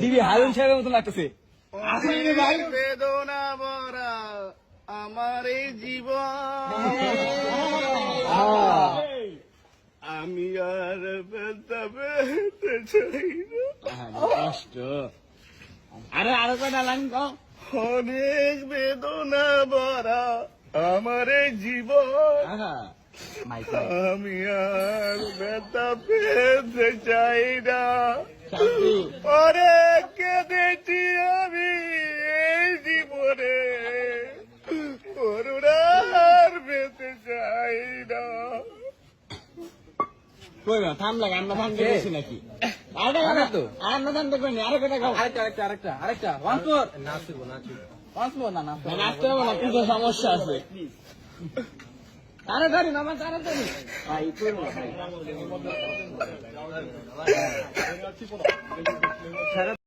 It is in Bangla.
দিবি হারুন সাহেবের মতো লাগতেছে। বেদনা ভরা আমার এই জীবন, আমি আর ব্যথা পেতে চাই না। কষ্ট। আরো কটা লাইন কও। অনেক বেদনা ভরা আমার এই জীবন, আমি আর ব্যথা পেতে চাই না। অনেক কেঁদেছি আমি এই জীবনে, করুণার পেতে চাই না। কই না থাম লাগে আমরা থামতে গেছি নাকি? আমরা থামতে কইনি। আরো কটা গাও। আরেকটা ওয়ান্স মোর। নাচবো না নাচতে হবে না, কিছু সমস্যা আছে। তাড়াতাড়ি মামা তাড়াতাড়ি। ভাই করবো ভাই।